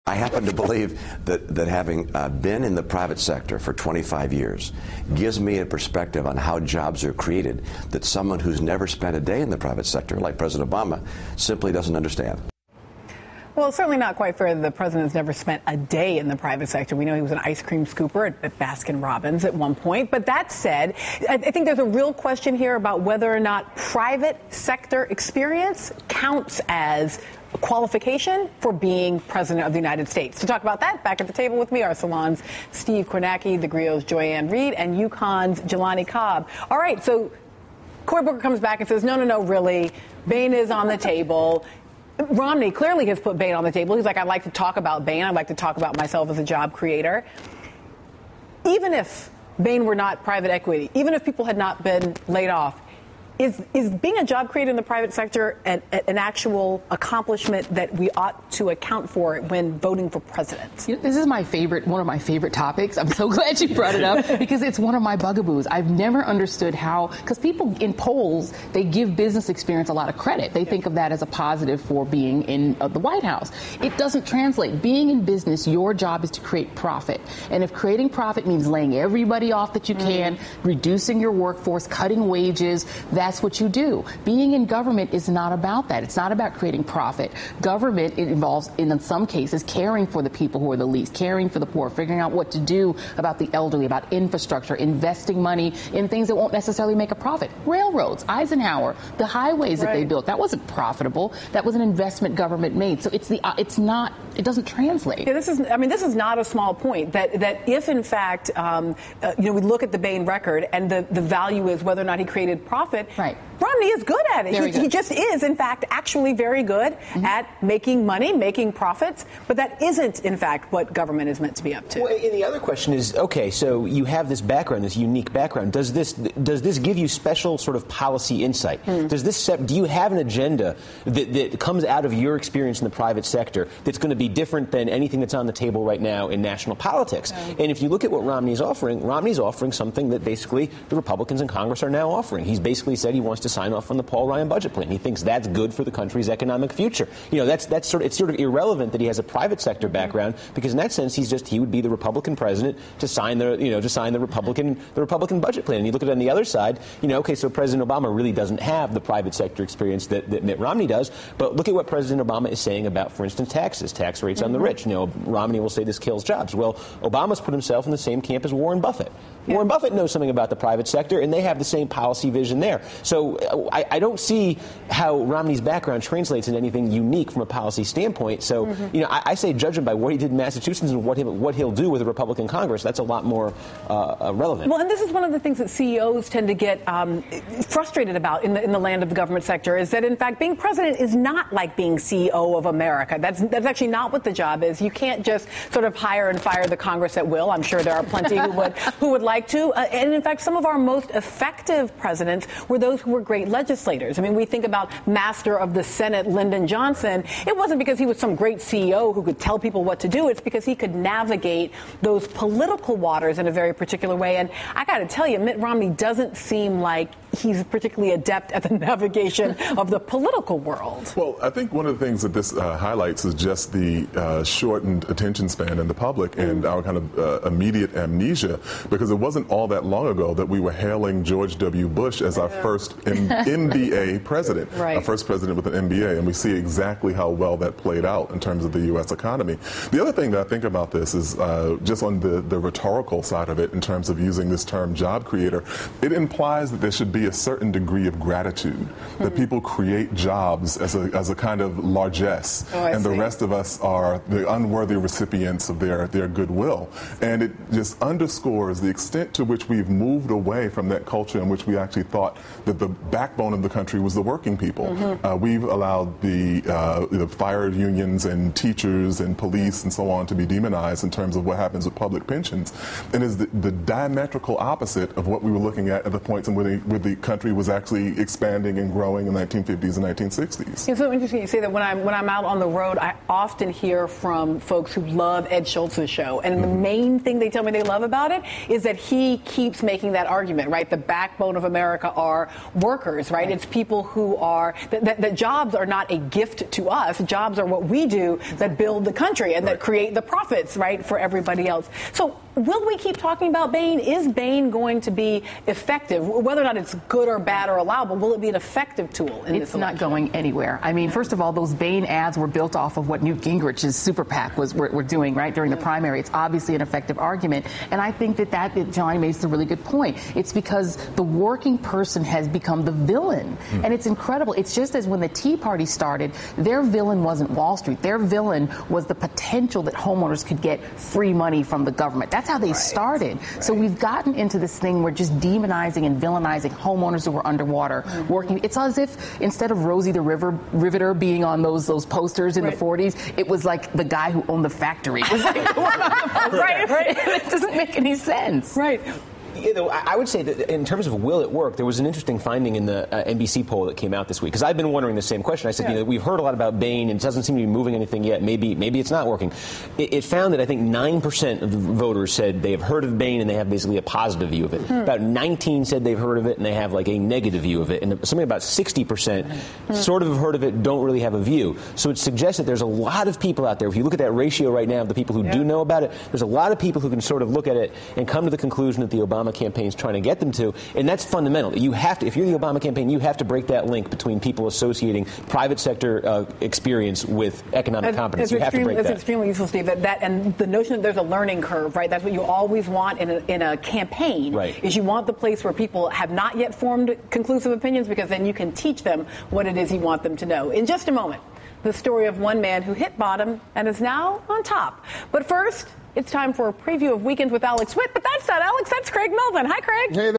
I happen to believe that having been in the private sector for 25 years gives me a perspective on how jobs are created that someone who's never spent a day in the private sector, like President Obama, simply doesn't understand. Well, it's certainly not quite fair that the president's never spent a day in the private sector. We know he was an ice cream scooper at Baskin-Robbins at one point. But that said, I think there's a real question here about whether or not private sector experience counts as a qualification for being president of the United States. To talk about that, back at the table with me are Salon's Steve Kornacki, the Grio's Joy-Ann Reid, and UConn's Jelani Cobb. All right, so Cory Booker comes back and says, no, really, Bain is on the table. Romney clearly has put Bain on the table. He's like, I'd like to talk about Bain. I'd like to talk about myself as a job creator. Even if Bain were not private equity, even if people had not been laid off, is being a job creator in the private sector an actual accomplishment that we ought to account for when voting for president? This is one of my favorite topics. I'm so glad you brought it up because it's one of my bugaboos. I've never understood how, because people in polls, they give business experience a lot of credit. They think of that as a positive for being in the White House. It doesn't translate. Being in business, your job is to create profit. And if creating profit means laying everybody off that you can, reducing your workforce, cutting wages, that's what you do. Being in government is not about that. It's not about creating profit. Government, it involves, in some cases, caring for the people who are the least, caring for the poor, figuring out what to do about the elderly, about infrastructure, investing money in things that won't necessarily make a profit. Railroads, Eisenhower, the highways that they built, that wasn't profitable. That was an investment government made. So it doesn't translate. Yeah, this is not a small point that if in fact, we look at the Bain record and the value is whether or not he created profit. Right. Romney is good at it. He just is, in fact, actually very good at making money, making profits. But that isn't, in fact, what government is meant to be up to. Well, and the other question is, okay, so you have this background, this unique background. Does this give you special sort of policy insight? Do you have an agenda that comes out of your experience in the private sector that's going to be different than anything that's on the table right now in national politics? Right. And if you look at what Romney's offering something that basically the Republicans in Congress are now offering. He's basically said he wants to sign off on the Paul Ryan budget plan. He thinks that's good for the country's economic future. It's sort of irrelevant that he has a private sector background because in that sense he would be the Republican president to sign the Republican budget plan. And you look at it on the other side, so President Obama really doesn't have the private sector experience that Mitt Romney does. But look at what President Obama is saying about, for instance, tax rates on the rich. Romney will say this kills jobs. Well, Obama's put himself in the same camp as Warren Buffett. Yeah. Warren Buffett knows something about the private sector, and they have the same policy vision there. So I don't see how Romney's background translates into anything unique from a policy standpoint. So, I say judge him by what he did in Massachusetts and what he'll do with a Republican Congress. That's a lot more relevant. Well, and this is one of the things that CEOs tend to get frustrated about in the land of the government sector is that, in fact, being president is not like being CEO of America. That's actually not what the job is. You can't just sort of hire and fire the Congress at will. I'm sure there are plenty who would like to. And in fact, some of our most effective presidents were those who were great legislators. I mean, we think about Master of the Senate, Lyndon Johnson. It wasn't because he was some great CEO who could tell people what to do. It's because he could navigate those political waters in a very particular way. And I got to tell you, Mitt Romney doesn't seem like he's particularly adept at the navigation of the political world. Well, I think one of the things that this highlights is just the shortened attention span in the public and our kind of immediate amnesia, because it wasn't all that long ago that we were hailing George W. Bush as our first MBA president, our first president with an MBA, and we see exactly how well that played out in terms of the U.S. economy. The other thing that I think about this is just on the rhetorical side of it, in terms of using this term job creator, it implies that there should be a certain degree of gratitude, that people create jobs as a kind of largesse, and the rest of us are the unworthy recipients of their goodwill. And it just underscores the extent to which we've moved away from that culture in which we actually thought that the backbone of the country was the working people. We've allowed the fire unions and teachers and police and so on to be demonized in terms of what happens with public pensions, and is the diametrical opposite of what we were looking at the points in where the the country was actually expanding and growing in the 1950s and 1960s. It's so interesting you say that. When I'm out on the road, I often hear from folks who love Ed Schultz's show, and the main thing they tell me they love about it is that he keeps making that argument, right? The backbone of America are workers, right? It's people who are, that jobs are not a gift to us. Jobs are what we do that build the country and that create the profits, right, for everybody else. So will we keep talking about Bain? Is Bain going to be effective? Whether or not it's good or bad or allowable, will it be an effective tool in this election? It's not going anywhere. I mean, first of all, those Bain ads were built off of what Newt Gingrich's super PAC were doing, right, during the primary. It's obviously an effective argument. And I think that Johnny makes a really good point. It's because the working person has become the villain. And it's incredible. It's just as when the Tea Party started, their villain wasn't Wall Street. Their villain was the potential that homeowners could get free money from the government. That's how they started. So we've gotten into this thing where just demonizing and villainizing homeowners who were underwater working. It's as if instead of Rosie the Riveter being on those posters in the 40s, it was like the guy who owned the factory. It was like the one on the poster. Right. It doesn't make any sense. Right. You know, I would say that in terms of will it work, there was an interesting finding in the NBC poll that came out this week. Because I've been wondering the same question. I said, you know, we've heard a lot about Bain, and it doesn't seem to be moving anything yet. Maybe it's not working. It found that I think 9% of the voters said they have heard of Bain and they have basically a positive view of it. About 19 said they've heard of it and they have like a negative view of it. And something about 60% sort of have heard of it, don't really have a view. So it suggests that there's a lot of people out there. If you look at that ratio right now of the people who do know about it, there's a lot of people who can sort of look at it and come to the conclusion that the Obama campaign is trying to get them to, and that's fundamental. You have to, if you're the Obama campaign, you have to break that link between people associating private sector experience with economic competence. You have to break that. It's extremely useful, Steve. That and the notion that there's a learning curve, right? That's what you always want in a campaign. Right. Is you want the place where people have not yet formed conclusive opinions, because then you can teach them what it is you want them to know. In just a moment, the story of one man who hit bottom and is now on top. But first, it's time for a preview of Weekends with Alex Witt. But that's not Alex, that's Craig Melvin. Hi, Craig. Hey there.